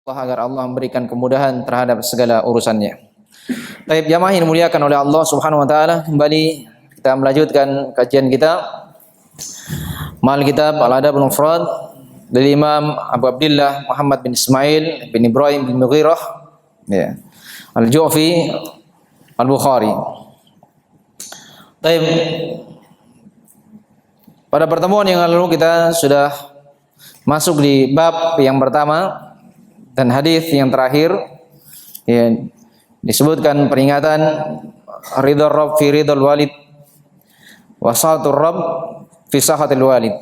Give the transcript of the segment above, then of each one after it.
Allah agar Allah memberikan kemudahan terhadap segala urusannya. Baik, jamaah yang dimuliakan oleh Allah Subhanahu wa taala, kembali kita melanjutkan kajian kita Mal Kitab Al-Adabul Mufrad dari Imam Abu Abdullah Muhammad bin Ismail bin Ibrahim bin Mughirah ya, Al-Ju'fi Al-Bukhari. Baik. Pada pertemuan yang lalu kita sudah masuk di bab yang pertama dan hadis yang terakhir ya, disebutkan peringatan ridha Rabb fi ridhal walid wa sa'atur Rabb fi sahatil walid,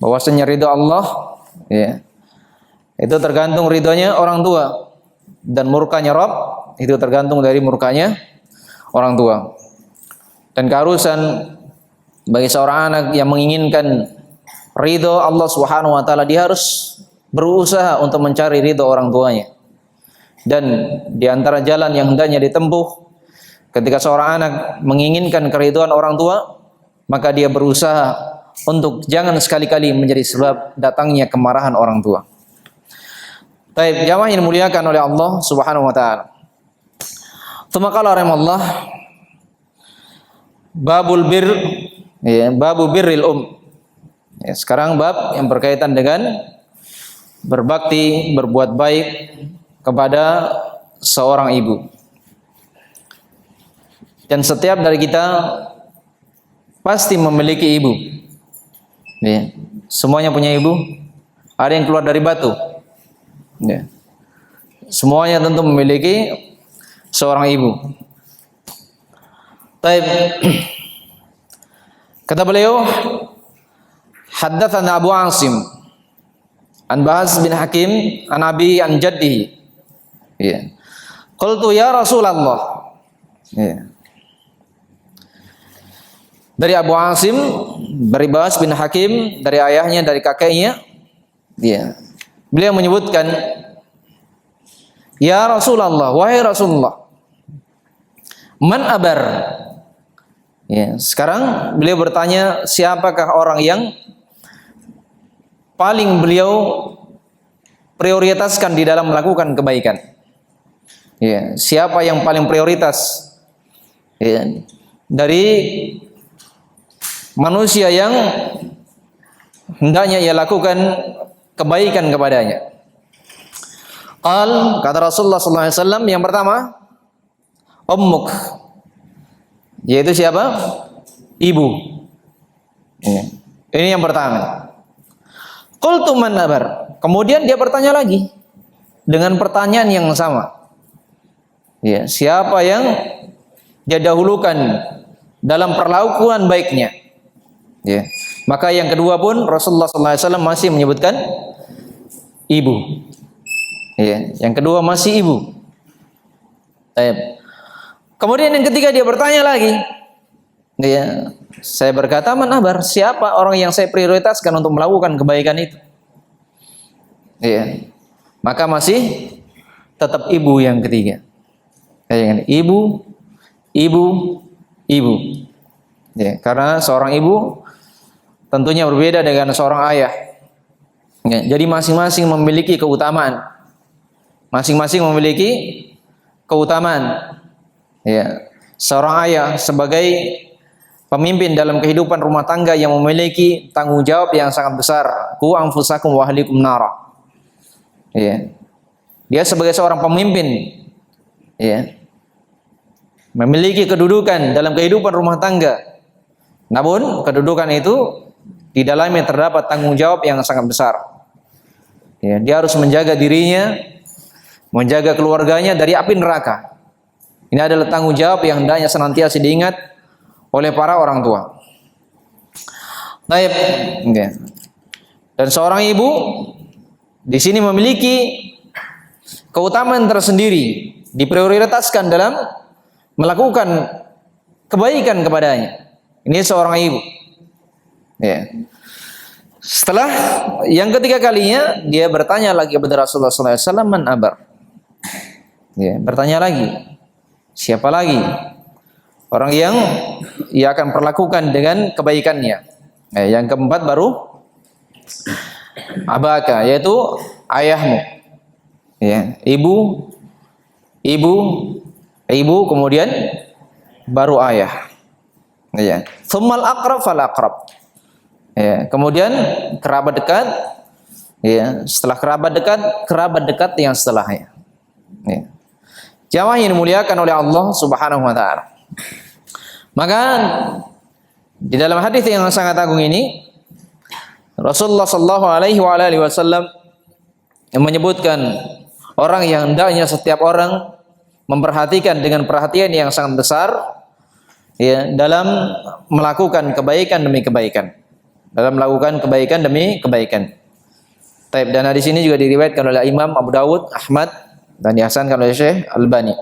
bahwasanya ridha Allah ya, itu tergantung ridhonya orang tua, dan murkanya Rabb itu tergantung dari murkanya orang tua. Dan keharusan bagi seorang anak yang menginginkan ridho Allah Subhanahu wa taala, dia harus berusaha untuk mencari ridho orang tuanya. Dan di antara jalan yang hendaknya ditempuh ketika seorang anak menginginkan keridhaan orang tua, maka dia berusaha untuk jangan sekali-kali menjadi sebab datangnya kemarahan orang tua. Baik, jamaah yang dimuliakan oleh Allah Subhanahu wa taala. Tsumma qala rahimahullah babul bir ya, babu birril ya, sekarang bab yang berkaitan dengan berbakti, berbuat baik kepada seorang ibu. Dan setiap dari kita pasti memiliki ibu. Ya. Semuanya punya ibu. Ada yang keluar dari batu. Ya. Semuanya tentu memiliki seorang ibu. Baik. Kata beliau, haddatsana Abu Asim an Bahas bin Hakim an Abi an Jaddihi. Ya. Qultu ya Rasulullah. Ya. Dari Abu Asim, dari Bahas bin Hakim, dari ayahnya, dari kakeknya. Ya. Beliau menyebutkan, ya Rasulullah, wahai Rasulullah, man abar. Ya. Sekarang beliau bertanya, siapakah orang yang paling beliau prioritaskan di dalam melakukan kebaikan? Ya, siapa yang paling prioritas ya, dari manusia yang hendaknya ia lakukan kebaikan kepadanya? Kata Rasulullah sallallahu alaihi wasallam, yang pertama ummuk, yaitu siapa? Ibu. Ya. Ini yang pertama. Qultu man abar. Kemudian dia bertanya lagi dengan pertanyaan yang sama. Ya, siapa yang dia dahulukan dalam perlakuan baiknya? Ya. Maka yang kedua pun Rasulullah SAW masih menyebutkan ibu. Ya, yang kedua masih ibu. Baik. Kemudian yang ketiga dia bertanya lagi. Ya, saya berkata, man abar, siapa orang yang saya prioritaskan untuk melakukan kebaikan itu? Ya. Maka masih tetap ibu yang ketiga. Ibu, ibu, ibu. Ya, karena seorang ibu tentunya berbeda dengan seorang ayah. Ya, jadi masing-masing memiliki keutamaan. Masing-masing memiliki keutamaan. Ya, seorang ayah sebagai pemimpin dalam kehidupan rumah tangga yang memiliki tanggung jawab yang sangat besar. Qu anfusakum wa ahlikum nara. Ya. Dia sebagai seorang pemimpin ya, memiliki kedudukan dalam kehidupan rumah tangga. Namun kedudukan itu di dalamnya terdapat tanggung jawab yang sangat besar. Ya, dia harus menjaga dirinya, menjaga keluarganya dari api neraka. Ini adalah tanggung jawab yang hendaknya senantiasa diingat oleh para orang tua. Baik. Okay. Dan seorang ibu di sini memiliki keutamaan tersendiri, diprioritaskan dalam melakukan kebaikan kepadanya. Ini seorang ibu. Ya. Setelah yang ketiga kalinya dia bertanya lagi kepada Rasulullah SAW, man abar. Ya, bertanya lagi. Siapa lagi orang yang ia akan perlakukan dengan kebaikannya? Yang keempat baru abaka, yaitu ayahmu. Ya, ibu, kemudian baru ayah. Ya, tsummal aqrab fal aqrab. Ya, kemudian kerabat dekat. Ya, setelah kerabat dekat yang setelahnya. Ya. Jamaah yang dimuliakan oleh Allah Subhanahu wa taala. Maka di dalam hadis yang sangat agung ini Rasulullah sallallahu alaihi wasallam menyebutkan orang yang hendaknya setiap orang memperhatikan dengan perhatian yang sangat besar ya dalam melakukan kebaikan demi kebaikan. Dalam melakukan kebaikan demi kebaikan. Taib, dan hadis ini juga diriwayatkan oleh Imam Abu Dawud, Ahmad, dan dihasankan oleh Syekh Albani.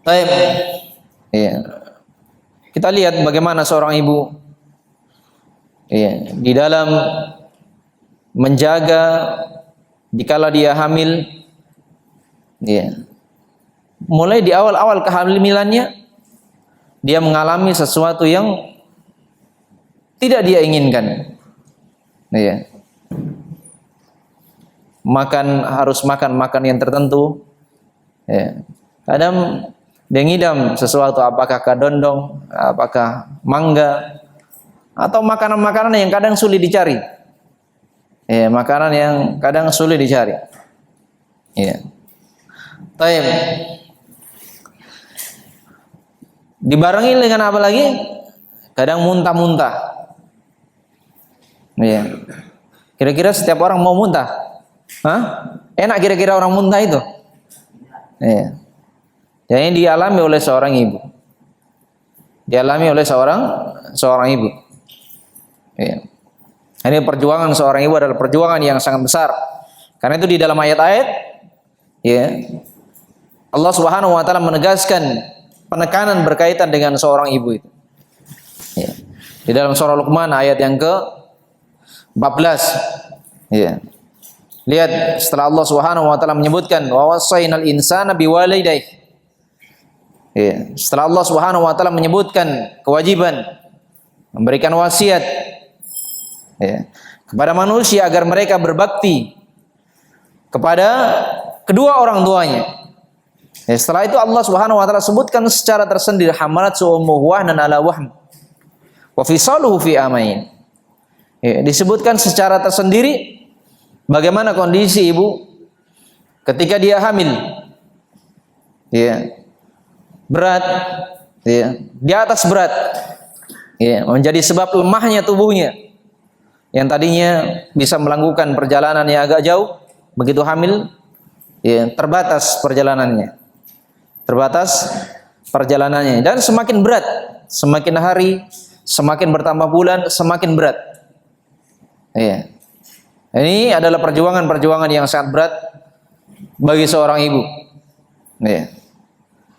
Taib. Ya. Kita lihat bagaimana seorang ibu ya, di dalam menjaga dikala dia hamil ya. Mulai di awal-awal kehamilannya dia mengalami sesuatu yang tidak dia inginkan. Ya. Harus makan yang tertentu. Ya. Kadang dia ngidam sesuatu, apakah kadondong, apakah mangga, atau makanan-makanan yang kadang sulit dicari. Ya, makanan yang kadang sulit dicari. Ya. Taib. Dibarengi dengan apa lagi? Kadang muntah-muntah. Ya. Kira-kira setiap orang mau muntah? Hah? Enak kira-kira orang muntah itu? Ya. Yang dialami oleh seorang ibu. Dialami oleh seorang ibu. Ya. Ini perjuangan seorang ibu adalah perjuangan yang sangat besar. Karena itu di dalam ayat-ayat ya, Allah Subhanahu wa taala menegaskan penekanan berkaitan dengan seorang ibu itu. Ya. Di dalam surah Luqman ayat yang ke-14. Ya. Lihat setelah Allah Subhanahu wa taala menyebutkan wa wassaynal insana biwalidayhi. Ya, setelah Allah Subhanahu wa taala menyebutkan kewajiban memberikan wasiat ya, kepada manusia agar mereka berbakti kepada kedua orang tuanya. Ya, setelah itu Allah Subhanahu wa taala sebutkan secara tersendiri hamalat ummuhu wahnan ala wahn wa fisaluhu fi amain. Ya, disebutkan secara tersendiri bagaimana kondisi ibu ketika dia hamil. Ya. Berat ya, di atas berat. Ya, menjadi sebab lemahnya tubuhnya. Yang tadinya bisa melakukan perjalanan yang agak jauh, begitu hamil ya, terbatas perjalanannya. Dan semakin berat, semakin hari, semakin bertambah bulan, semakin berat. Ya. Ini adalah perjuangan yang sangat berat bagi seorang ibu. Ya.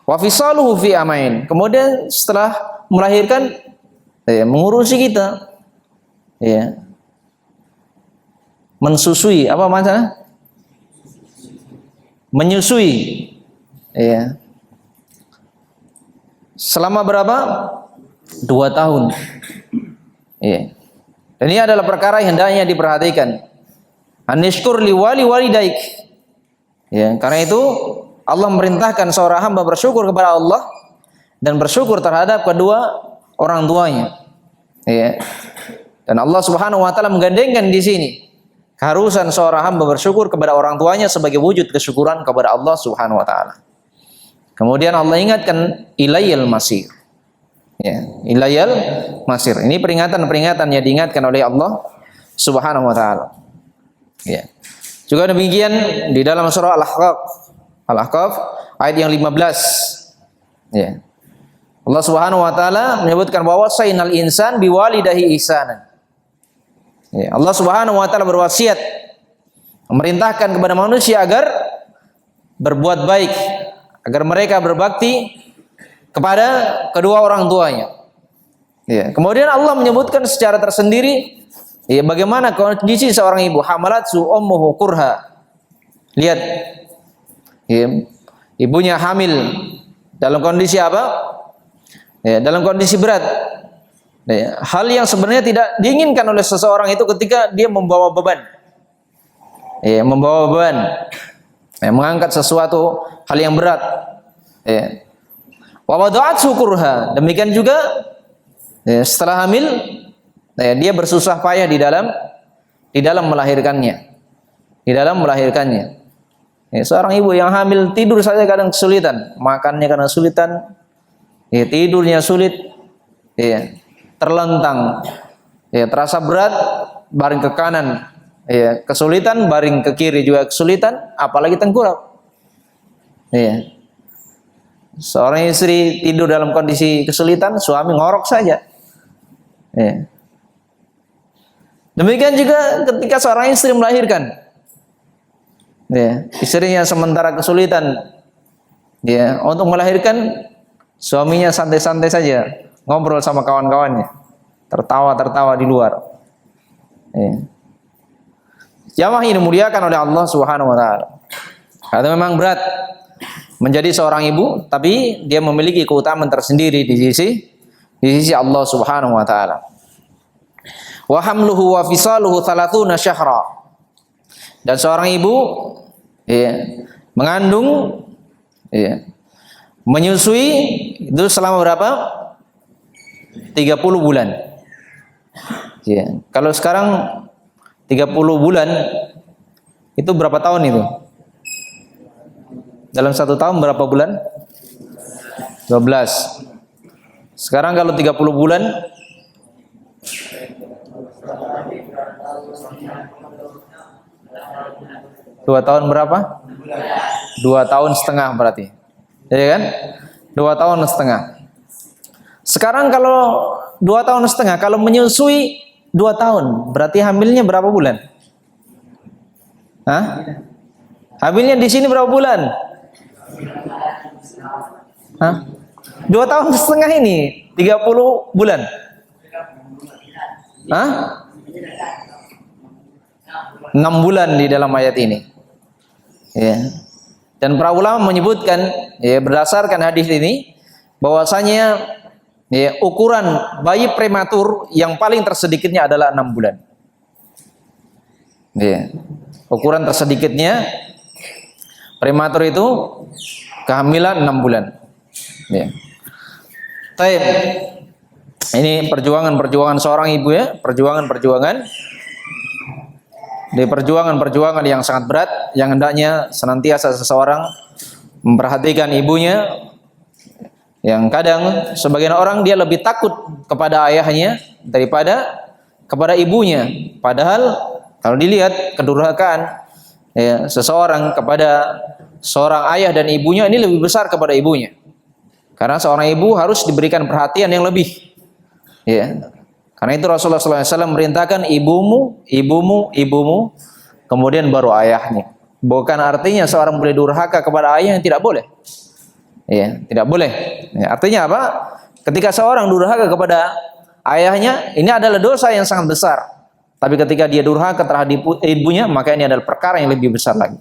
Wa fisaluhu fi amain. Kemudian setelah melahirkan ya, mengurusi kita. Ya. Mensusui, apa maksudnya? Menyusui. Ya. Selama berapa? 2 tahun. Ya. Dan ini adalah perkara yang hendaknya diperhatikan. Anishkur liwali walidaik. Ya, karena itu Allah memerintahkan seorang hamba bersyukur kepada Allah dan bersyukur terhadap kedua orang tuanya. Ya. Dan Allah Subhanahu wa taala menggandengkan di sini keharusan seorang hamba bersyukur kepada orang tuanya sebagai wujud kesyukuran kepada Allah Subhanahu wa taala. Kemudian Allah ingatkan ilayil masir. Ya, ilayil masir. Ini peringatan-peringatan yang diingatkan oleh Allah Subhanahu wa taala. Ya. Juga demikian di dalam surah Al-Ahqaf ayat yang 15. Ya. Allah Subhanahu wa taala menyebutkan bahwa wasainal insan biwalidahi ihsanan. Ya, Allah Subhanahu wa taala berwasiat memerintahkan kepada manusia agar berbuat baik, agar mereka berbakti kepada kedua orang tuanya. Ya, kemudian Allah menyebutkan secara tersendiri ya, bagaimana kondisi seorang ibu, hamalatsu ummuhu kurha. Lihat ya, ibunya hamil dalam kondisi apa? Ya, dalam kondisi berat. Ya, hal yang sebenarnya tidak diinginkan oleh seseorang itu ketika dia membawa beban. ya, membawa beban, ya, mengangkat sesuatu hal yang berat. Ya. Wa wada'at syukurha, demikian juga ya, setelah hamil ya, dia bersusah payah di dalam melahirkannya. Di dalam melahirkannya. Ya, seorang ibu yang hamil tidur saja kadang kesulitan, makannya kadang kesulitan, ya, tidurnya sulit, ya, terlentang, ya, terasa berat, baring ke kanan, ya, kesulitan, baring ke kiri juga kesulitan, apalagi tengkurap. Ya. Seorang istri tidur dalam kondisi kesulitan, suami ngorok saja. Ya. Demikian juga ketika seorang istri melahirkan, ya, istrinya sementara kesulitan, ya, untuk melahirkan, suaminya santai-santai saja, ngobrol sama kawan-kawannya, tertawa-tertawa di luar. Ya. Jamaah ini dimuliakan oleh Allah Subhanahu wa taala. Karena memang berat menjadi seorang ibu, tapi dia memiliki keutamaan tersendiri di sisi Allah Subhanahu wa taala. Wa hamluhu wa fisaluhu 30 syahra. Dan seorang ibu, ya, mengandung, ya, menyusui itu selama berapa? 30 bulan. Ya, kalau sekarang 30 bulan itu berapa tahun itu? Dalam 1 tahun berapa bulan? 12. Sekarang kalau 30 bulan 2 tahun berapa? 2 tahun setengah berarti. Ya kan? 2 tahun setengah. Sekarang kalau 2 tahun setengah, kalau menyusui 2 tahun, berarti hamilnya berapa bulan? Hah? Hamilnya di sini berapa bulan? Hah? 2 tahun setengah ini 30 bulan. Hah? 6 bulan di dalam ayat ini. Ya. Dan para ulama menyebutkan, ya, berdasarkan hadis ini, bahwasanya, ya, ukuran bayi prematur yang paling tersedikitnya adalah 6 bulan. Ya. Ukuran tersedikitnya prematur itu kehamilan 6 bulan. Ya. Baik. Ini perjuangan seorang ibu, ya, perjuangan yang sangat berat, yang hendaknya senantiasa seseorang memperhatikan ibunya. Yang kadang sebagian orang dia lebih takut kepada ayahnya daripada kepada ibunya. Padahal kalau dilihat kedurhakaan, ya, seseorang kepada seorang ayah dan ibunya ini lebih besar kepada ibunya. Karena seorang ibu harus diberikan perhatian yang lebih. Ya. Karena itu Rasulullah SAW merintahkan ibumu, kemudian baru ayahnya. Bukan artinya seorang boleh durhaka kepada ayah yang tidak boleh. Ya, tidak boleh. Ya, artinya apa? Ketika seorang durhaka kepada ayahnya, ini adalah dosa yang sangat besar. Tapi ketika dia durhaka terhadap ibunya, maka ini adalah perkara yang lebih besar lagi.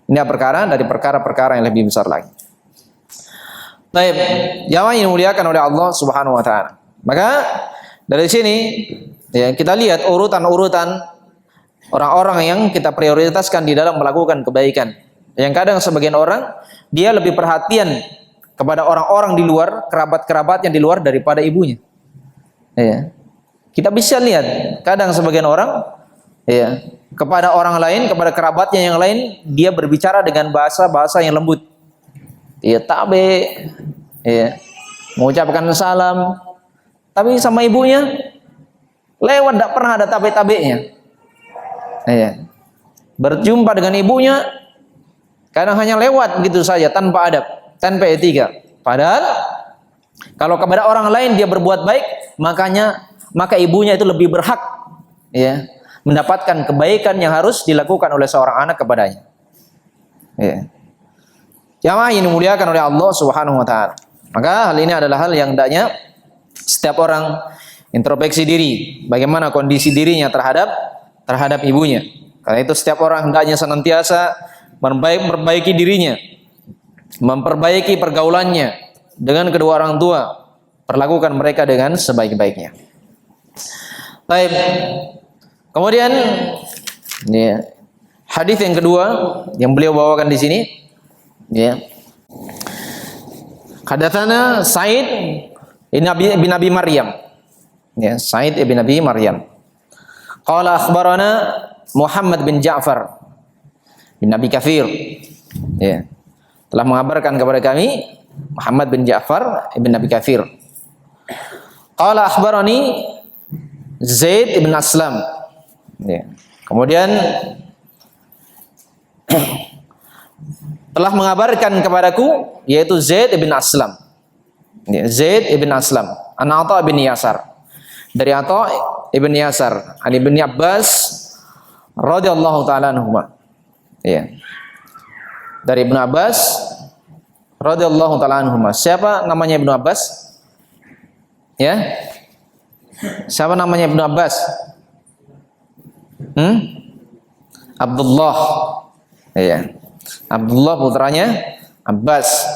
Ini perkara dari perkara-perkara yang lebih besar lagi. Baik, jamaah yang dimuliakan oleh Allah Subhanahu wa taala. Maka dari sini, ya, kita lihat urutan-urutan orang-orang yang kita prioritaskan di dalam melakukan kebaikan. Yang kadang sebagian orang dia lebih perhatian kepada orang-orang di luar, kerabat-kerabat yang di luar daripada ibunya. Ya. Kita bisa lihat kadang sebagian orang, ya, kepada orang lain, kepada kerabatnya yang lain, dia berbicara dengan bahasa-bahasa yang lembut. Ya, tabe, ya, mengucapkan salam. Tapi sama ibunya lewat, tidak pernah ada tabe-tabenya. Ya. Berjumpa dengan ibunya kadang hanya lewat begitu saja, tanpa adab, tanpa etika. Padahal kalau kepada orang lain dia berbuat baik, maka ibunya itu lebih berhak, ya, mendapatkan kebaikan yang harus dilakukan oleh seorang anak kepadanya. Ya. Jamaah yang dimuliakan oleh Allah Subhanahu wa taala. Maka hal ini adalah hal yang hendaknya setiap orang introspeksi diri, bagaimana kondisi dirinya terhadap ibunya. Karena itu setiap orang hendaknya senantiasa memperbaiki dirinya, memperbaiki pergaulannya dengan kedua orang tua, perlakukan mereka dengan sebaik-baiknya. Baik. Kemudian, ya, Hadis yang kedua yang beliau bawakan di sini, ya. Hadatsana Sa'id bin Abi Maryam. Ya, Sa'id bin Abi Maryam. Qala akhbarana Muhammad bin Ja'far bin Abi Katsir. Ya. Telah mengabarkan kepada kami Muhammad bin Ja'far bin Abi Katsir. Qala akhbarani Zaid bin Aslam. Ya. Kemudian telah mengabarkan kepadaku yaitu Zaid bin Aslam. Ya, Zaid bin Aslam, an Atha bin Yasar. Dari Atha ibn Yasar, an Ibnu Abbas radhiyallahu taala anhuma. Ya. Dari Ibnu Abbas radhiyallahu taala anhuma. Siapa namanya Ibnu Abbas? Ya. Siapa namanya Ibnu Abbas? Abdullah. Ya. Abdullah putranya Abbas.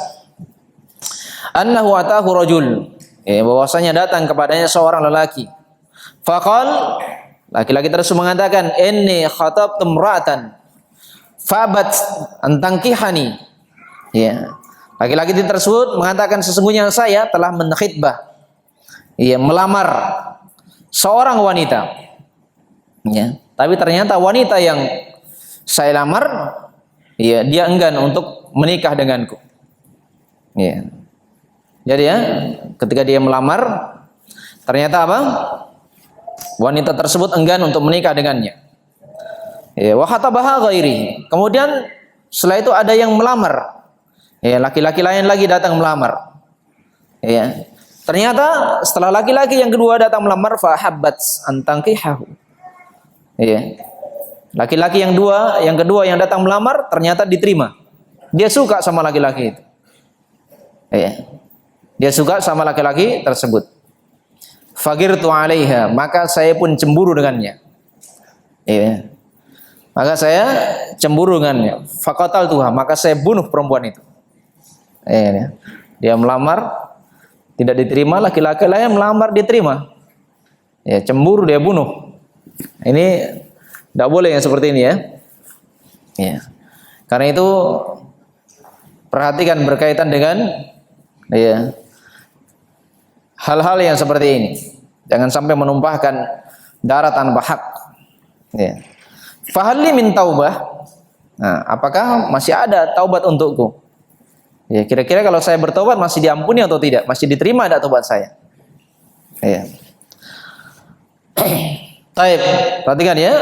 Annahu atahu rajul. Ya, bahwasanya datang kepadanya seorang lelaki. Faqal, laki-laki tersebut mengatakan, "Inni khatabtu imra'atan fabat an tankihani." Ya. Laki-laki tersebut mengatakan sesungguhnya saya telah menkhitbah, ya, melamar seorang wanita. Ya, tapi ternyata wanita yang saya lamar, ya, dia enggan untuk menikah denganku. Ya. Jadi ya, ketika dia melamar, ternyata apa? Wanita tersebut enggan untuk menikah dengannya. Ya, wa khatabaha ghairi. Kemudian setelah itu ada yang melamar. Ya, laki-laki lain lagi datang melamar. Ya. Ternyata setelah laki-laki yang kedua datang melamar, fa habbat an tankihahu. Ya. Laki-laki yang kedua yang datang melamar ternyata diterima. Dia suka sama laki-laki itu. Ya. Dia suka sama laki-laki tersebut. Fagirtu 'alaiha, maka saya pun cemburu dengannya. Ya. Maka saya cemburu dengannya. Faqataltuha, maka saya bunuh perempuan itu. Ya. Dia melamar tidak diterima, laki-laki lain melamar diterima. Ya, cemburu dia bunuh. Ini tidak boleh yang seperti ini ya. Ya. Karena itu perhatikan berkaitan dengan, ya, hal-hal yang seperti ini. Jangan sampai menumpahkan darah tanpa hak. Ya. Fahalli min taubah. Nah, apakah masih ada taubat untukku? Ya, kira-kira kalau saya bertobat masih diampuni atau tidak? Masih diterima tidak taubat saya? Ya. Taib, perhatikan ya.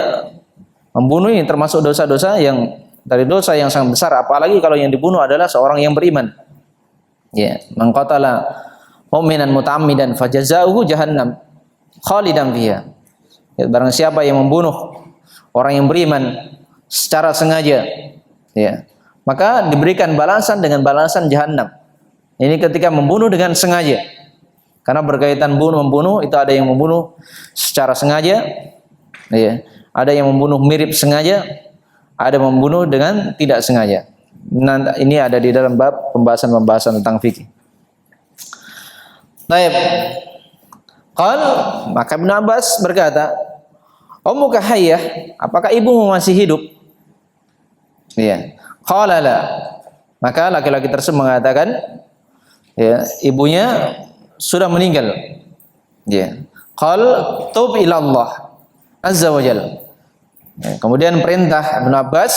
Membunuh ini termasuk dosa-dosa yang dari dosa yang sangat besar, apalagi kalau yang dibunuh adalah seorang yang beriman. Ya, man qatala mu'minan muta'ammidan fajazaohu jahannam khalidan fiha. Ya, barang siapa yang membunuh orang yang beriman secara sengaja, ya, maka diberikan balasan dengan balasan jahannam. Ini ketika membunuh dengan sengaja. Karena berkaitan membunuh itu ada yang membunuh secara sengaja, ya, ada yang membunuh mirip sengaja, ada membunuh dengan tidak sengaja. Nanti ini ada di dalam bab pembahasan tentang fikih. Baik. Qal, maka Ibnu Abbas berkata, "Ummuka hayyah, apakah ibumu masih hidup?" Ya. Qala la. Maka laki-laki tersebut mengatakan, ya, ibunya sudah meninggal. Ya. Qal tub ila Allah azza wa jalla. Ya, kemudian perintah Ibnu Abbas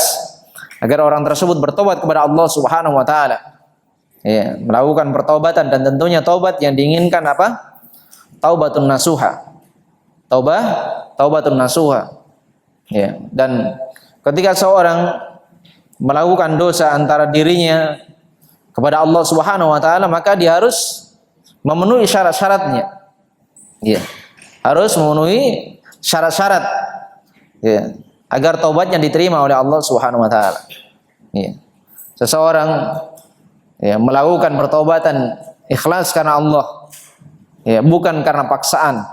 agar orang tersebut bertobat kepada Allah Subhanahu wa taala. Ya, melakukan pertobatan, dan tentunya taubat yang diinginkan apa? Taubatun nasuha. Taubatun nasuha. Ya, dan ketika seorang melakukan dosa antara dirinya kepada Allah Subhanahu wa taala, maka dia harus memenuhi syarat-syaratnya. Ya. Harus memenuhi syarat-syarat. Ya, agar taubatnya diterima oleh Allah Subhanahu wa taala. Ya. Seseorang, ya, melakukan pertobatan ikhlas karena Allah. Ya, bukan karena paksaan.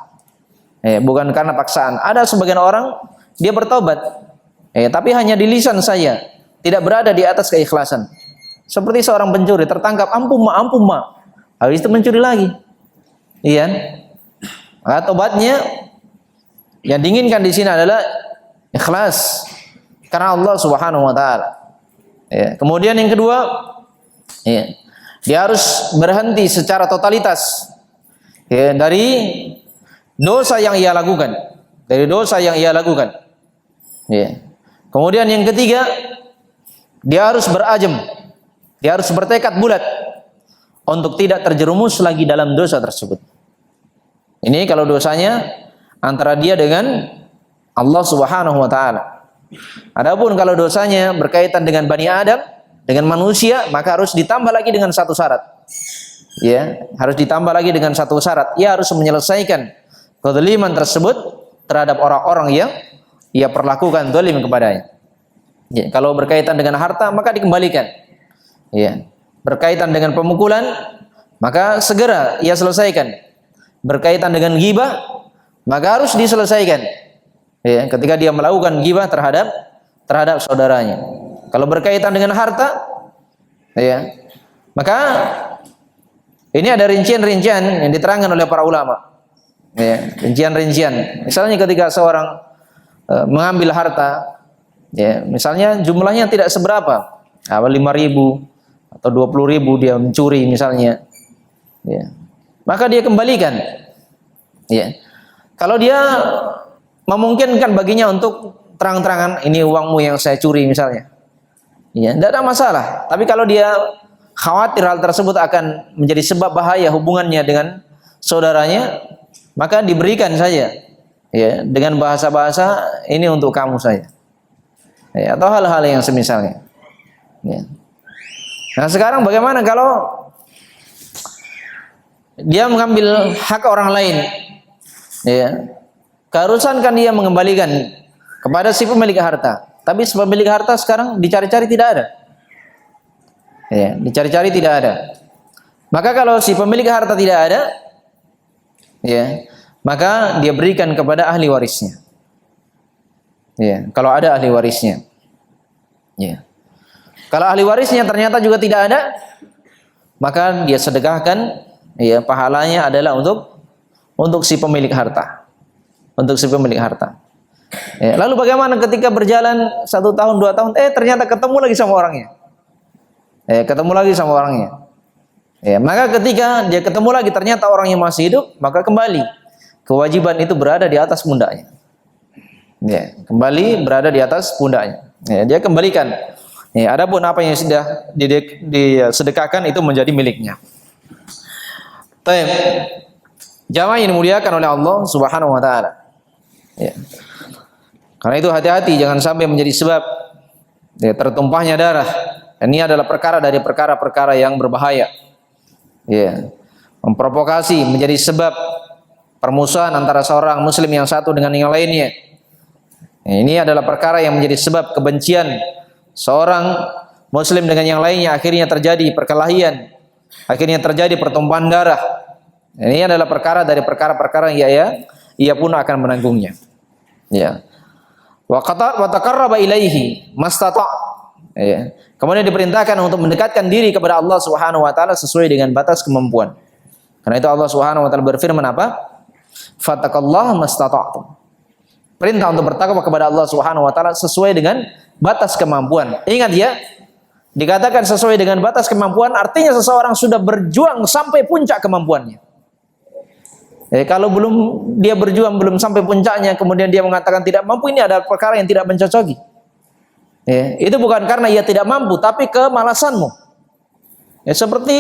Ya, bukan karena paksaan. Ada sebagian orang dia bertobat, ya, tapi hanya di lisan saja, tidak berada di atas keikhlasan. Seperti seorang pencuri tertangkap, ampun ma, habis itu mencuri lagi. Iya. Maka tobatnya yang diinginkan di sini adalah ikhlas. karena Allah Subhanahu wa taala. Ya. Kemudian yang kedua, ya, dia harus berhenti secara totalitas ya, dari dosa yang ia lakukan, dari dosa yang ia lakukan. Ya. Kemudian yang ketiga, dia harus berazam, dia harus bertekad bulat untuk tidak terjerumus lagi dalam dosa tersebut. Ini kalau dosanya antara dia dengan Allah Subhanahu wa taala. Adapun kalau dosanya berkaitan dengan Bani Adam, dengan manusia, maka harus ditambah lagi dengan satu syarat. Ya, harus ditambah lagi dengan satu syarat. Ia harus menyelesaikan kezaliman tersebut terhadap orang-orang yang ia perlakukan zalim kepadanya. Ya, kalau berkaitan dengan harta maka dikembalikan. Ya, berkaitan dengan pemukulan maka segera ia selesaikan. Berkaitan dengan ghibah maka harus diselesaikan. Ya, ketika dia melakukan ghibah terhadap saudaranya. Kalau berkaitan dengan harta, ya, maka ini ada rincian-rincian yang diterangkan oleh para ulama. Ya, rincian-rincian. Misalnya ketika seorang mengambil harta, ya, misalnya jumlahnya tidak seberapa, 5.000 atau 20.000 dia mencuri misalnya, ya, maka dia kembalikan. Ya, kalau dia memungkinkan baginya untuk terang-terangan, ini uangmu yang saya curi misalnya, ya, tidak ada masalah. Tapi kalau dia khawatir hal tersebut akan menjadi sebab bahaya hubungannya dengan saudaranya, maka diberikan saja, ya, dengan bahasa-bahasa ini untuk kamu saja, ya, atau hal-hal yang semisalnya. Ya. Nah sekarang bagaimana kalau dia mengambil hak orang lain, ya, keharusan kan dia mengembalikan kepada si pemilik harta. Tapi si pemilik harta sekarang dicari-cari tidak ada, ya, dicari-cari tidak ada. Maka kalau si pemilik harta tidak ada, ya, maka dia berikan kepada ahli warisnya. Ya, kalau ada ahli warisnya. Ya. Kalau ahli warisnya ternyata juga tidak ada, maka dia sedekahkan, ya, pahalanya adalah untuk si pemilik harta. Untuk si pemilik harta. Ya, lalu bagaimana ketika berjalan 1 tahun, 2 tahun, ternyata ketemu lagi sama orangnya. Ketemu lagi sama orangnya. Ya, maka ketika dia ketemu lagi ternyata orangnya masih hidup, maka kembali kewajiban itu berada di atas pundaknya. Ya, kembali berada di atas pundaknya. Ya, dia kembalikan. Ya, adapun apa yang sudah disedekahkan itu menjadi miliknya. Baik. Jamaah yang dimuliakan oleh Allah Subhanahu wa taala. Ya. Karena itu hati-hati jangan sampai menjadi sebab, ya, tertumpahnya darah. Ini adalah perkara dari perkara-perkara yang berbahaya. Ya. Memprovokasi menjadi sebab permusuhan antara seorang muslim yang satu dengan yang lainnya. Ini adalah perkara yang menjadi sebab kebencian seorang muslim dengan yang lainnya, akhirnya terjadi perkelahian, akhirnya terjadi pertumpahan darah. Ini adalah perkara dari perkara-perkara yang ia pun akan menanggungnya. Ya. Wa taqarraba ilaihi mastata'. Ya. Kemudian diperintahkan untuk mendekatkan diri kepada Allah Subhanahu wa taala sesuai dengan batas kemampuan. Karena itu Allah Subhanahu wa taala berfirman apa? Fattaqullaha mastata'tum. Perintah untuk bertakwa kepada Allah Subhanahu wa taala sesuai dengan batas kemampuan. Ingat ya, dikatakan sesuai dengan batas kemampuan artinya seseorang sudah berjuang sampai puncak kemampuannya. Kalau dia berjuang belum sampai puncaknya, kemudian dia mengatakan tidak mampu, ini ada perkara yang tidak mencocoki. Itu bukan karena ia tidak mampu, tapi kemalasanmu. Seperti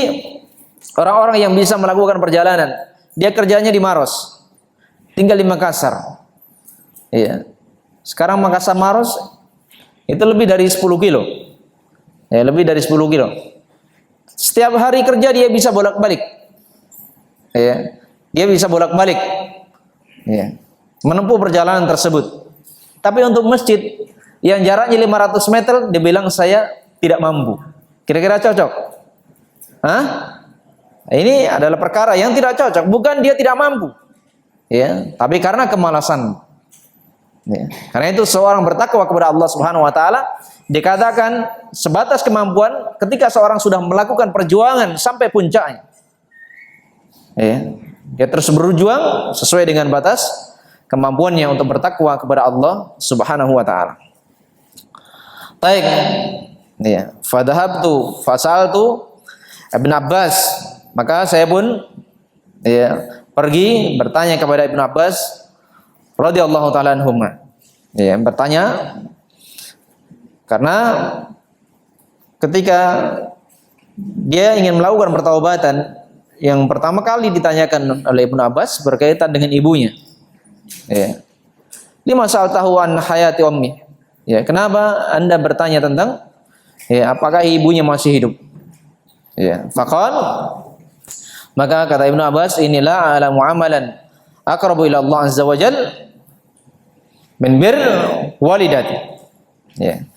orang-orang yang bisa melakukan perjalanan, dia kerjanya di Maros, tinggal di Makassar. Sekarang Makassar Maros itu lebih dari 10 kilo. Lebih dari 10 kilo. Setiap hari kerja dia bisa bolak-balik. Dia bisa bolak-balik. Menempuh perjalanan tersebut. Tapi untuk masjid yang jaraknya 500 meter dia bilang saya tidak mampu. Kira-kira cocok? Ini adalah perkara yang tidak cocok. Bukan dia tidak mampu, tapi karena kemalasan. Karena itu seorang bertakwa kepada Allah Subhanahu wa taala dikatakan sebatas kemampuan ketika seorang sudah melakukan perjuangan sampai puncaknya. Dia terus berjuang sesuai dengan batas kemampuannya untuk bertakwa kepada Allah Subhanahu wa taala. Taib. Ya, fadhahabtu fasaltu Ibn Abbas, maka saya pun ya pergi bertanya kepada Ibn Abbas radhiyallahu taala anhuma. Ya, bertanya karena ketika dia ingin melakukan pertaubatan, yang pertama kali ditanyakan oleh Ibn Abbas berkaitan dengan ibunya. Ya. Lima sa'altahu an hayati ummi. Ya, kenapa Anda bertanya tentang apakah ibunya masih hidup? Ya, faqal, maka kata Ibnu Abbas, inilah ala muamalan aqrabu ila Allah azza wajal min bir walidati. Ya.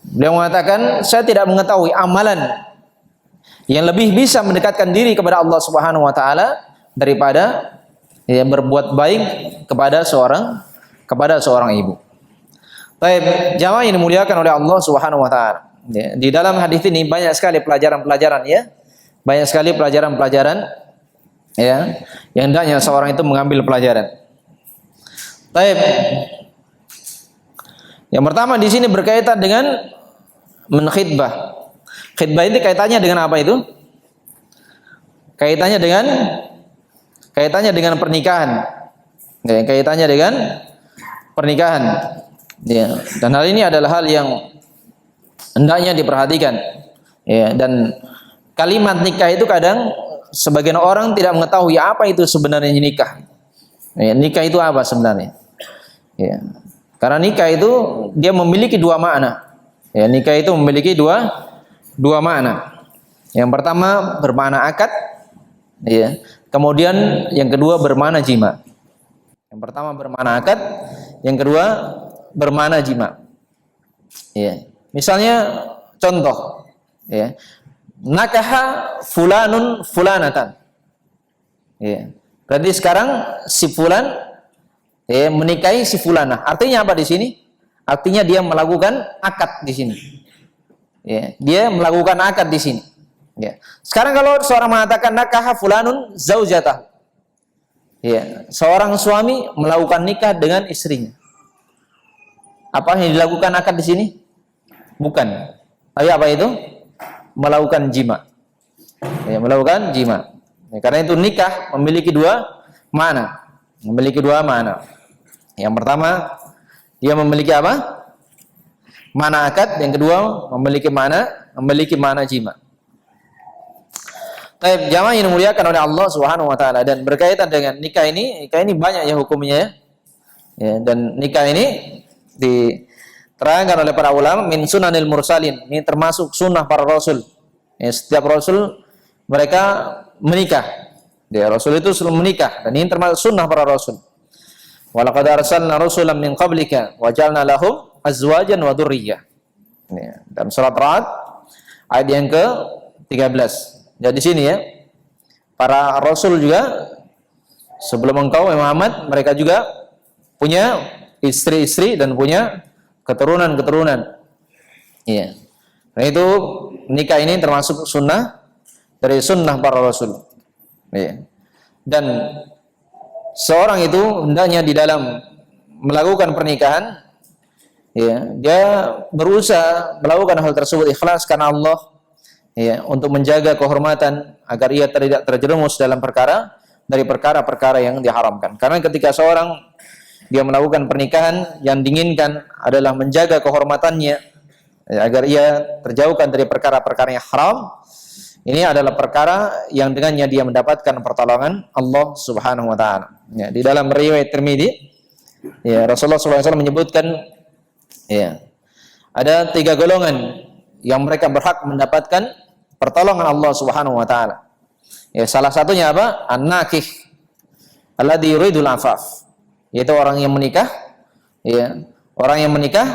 Beliau mengatakan, saya tidak mengetahui amalan yang lebih bisa mendekatkan diri kepada Allah Subhanahu wa taala daripada berbuat baik kepada seorang ibu. Baik, jamaah yang dimuliakan oleh Allah Subhanahu wa taala. Ya, di dalam hadis ini banyak sekali pelajaran-pelajaran ya. Banyak sekali pelajaran-pelajaran ya yang hendaknya seorang itu mengambil pelajaran. Baik. Yang pertama di sini berkaitan dengan menkhidbah. Khidbah ini kaitannya dengan apa itu? Kaitannya dengan pernikahan. Ya, kaitannya dengan pernikahan. Ya, dan hal ini adalah hal yang hendaknya diperhatikan. Ya, dan kalimat nikah itu kadang sebagian orang tidak mengetahui apa itu sebenarnya nikah. Ya, nikah itu apa sebenarnya? Ya. Karena nikah itu dia memiliki dua makna. Ya, nikah itu memiliki dua makna. Yang pertama bermakna akad, ya. Kemudian yang kedua bermakna jima. Yang pertama bermakna akad, yang kedua bermakna jima. Ya. Misalnya contoh, ya. Nakaha fulanun fulanatan. Ya. Berarti sekarang si fulan menikahi si fulanah. Artinya apa di sini? Artinya dia melakukan akad di sini. Ya, dia melakukan akad di sini. Ya. Sekarang kalau seorang mengatakan nakaha fulanun zaujatah. Ya, seorang suami melakukan nikah dengan istrinya. Apa yang dilakukan akad di sini? Bukan. Tapi apa itu? Melakukan jima. Ya, melakukan jima. Ya, karena itu nikah memiliki dua makna. Memiliki dua makna. Yang pertama, dia memiliki apa? Makna akad. Yang kedua, memiliki makna jima. Baik, jamaah yang dimuliakan oleh Allah Subhanahu wa taala, dan berkaitan dengan nikah ini banyak ya hukumnya. Ya, dan nikah ini diterangkan oleh para ulama min sunanil mursalin. Ini termasuk sunnah para rasul. Ya, setiap rasul mereka menikah. Ya, rasul itu selalu menikah, dan ini termasuk sunnah para rasul. Walaqad arsalna rusulan min qablika wa ja'alna lahum azwajan wa dzurriyyah. Ya, dalam surat Ra'd ayat yang ke-13. Jadi di sini ya, para rasul juga sebelum engkau Muhammad, mereka juga punya istri-istri dan punya keturunan-keturunan. Iya. Nah itu nikah ini termasuk sunnah dari sunnah para rasul. Iya. Dan seorang itu hendaknya di dalam melakukan pernikahan, ya, dia berusaha melakukan hal tersebut ikhlas karena Allah, ya, untuk menjaga kehormatan agar ia tidak terjerumus dalam perkara-perkara yang diharamkan. Karena ketika seorang dia melakukan pernikahan, yang diinginkan adalah menjaga kehormatannya, ya, agar ia terjauhkan dari perkara-perkara yang haram. Ini adalah perkara yang dengannya dia mendapatkan pertolongan Allah Subhanahu wa taala. Ya, di dalam riwayat Tirmidzi, ya, Rasulullah SAW menyebutkan, ya, ada 3 golongan yang mereka berhak mendapatkan pertolongan Allah Subhanahu wa taala. Ya, salah satunya apa? An-nakih alladzi yuridul afaf. Yaitu orang yang menikah, ya, orang yang menikah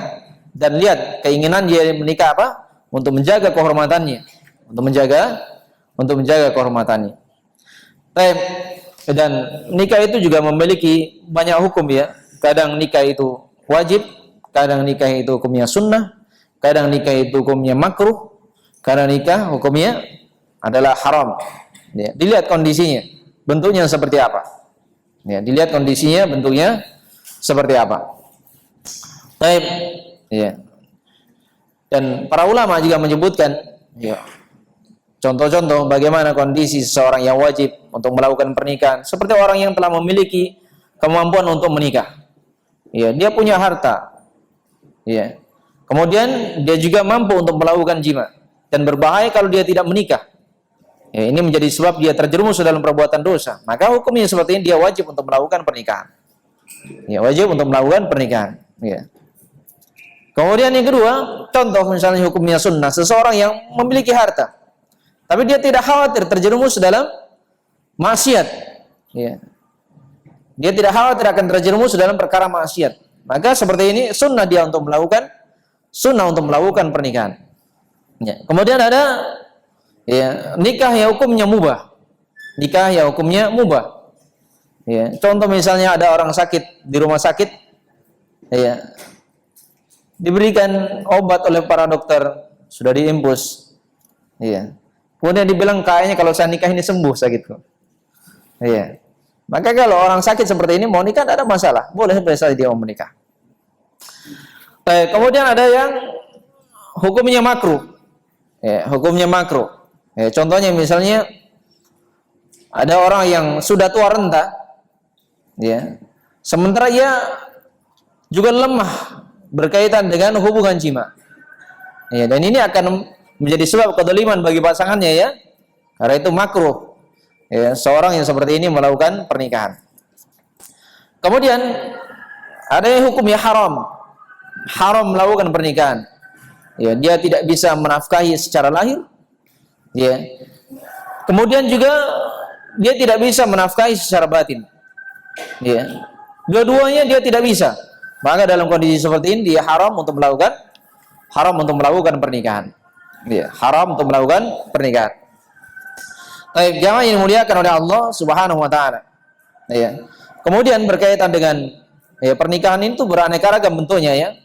dan lihat keinginan dia menikah apa? Untuk menjaga kehormatannya, untuk menjaga kehormatannya. Baik. Dan nikah itu juga memiliki banyak hukum ya. Kadang nikah itu wajib, kadang nikah itu hukumnya sunnah, kadang nikah itu hukumnya makruh, kadang nikah hukumnya adalah haram. Ya, dilihat kondisinya, bentuknya seperti apa. Ya, dilihat kondisinya, bentuknya seperti apa. Baik. Ya. Dan para ulama juga menyebutkan ya, contoh-contoh bagaimana kondisi seseorang yang wajib untuk melakukan pernikahan, seperti orang yang telah memiliki kemampuan untuk menikah. Ya, dia punya harta. Ya. Kemudian dia juga mampu untuk melakukan jima, dan berbahaya kalau dia tidak menikah. Ya, ini menjadi sebab dia terjerumus dalam perbuatan dosa. Maka hukumnya seperti ini, dia wajib untuk melakukan pernikahan. Ya, wajib untuk melakukan pernikahan. Ya. Kemudian yang kedua, contoh misalnya hukumnya sunnah, seseorang yang memiliki harta, tapi dia tidak khawatir terjerumus dalam maksiat. Ya. Dia tidak khawatir akan terjerumus dalam perkara maksiat. Maka seperti ini sunnah dia untuk melakukan pernikahan. Ya. Kemudian ada ya, nikah yang hukumnya mubah. Nikah yang hukumnya mubah. Ya. Contoh misalnya ada orang sakit di rumah sakit, ya, diberikan obat oleh para dokter, sudah diimpus. Ya. Kemudian dibilang kayaknya kalau saya nikah ini sembuh sakitku. Ya. Maka kalau orang sakit seperti ini mau nikah tidak ada masalah, boleh saja dia mau menikah. Kemudian ada yang hukumnya makruh. Ya, hukumnya makruh. Ya, contohnya misalnya ada orang yang sudah tua renta, ya, sementara ia juga lemah berkaitan dengan hubungan jima. Ya, dan ini akan menjadi sebab kedoliman bagi pasangannya, ya. Karena itu makruh. Ya, seorang yang seperti ini melakukan pernikahan. Kemudian ada yang hukumnya haram. Haram melakukan pernikahan. Ya, dia tidak bisa menafkahi secara lahir. Ya. Kemudian juga dia tidak bisa menafkahi secara batin. Ya. Dua-duanya dia tidak bisa. Maka dalam kondisi seperti ini dia haram untuk melakukan pernikahan. Ya, haram untuk melakukan pernikahan. Baik, jamaah yang dimuliakan oleh Allah Subhanahu wa taala. Ya. Kemudian berkaitan dengan ya, pernikahan itu beraneka ragam bentuknya, ya.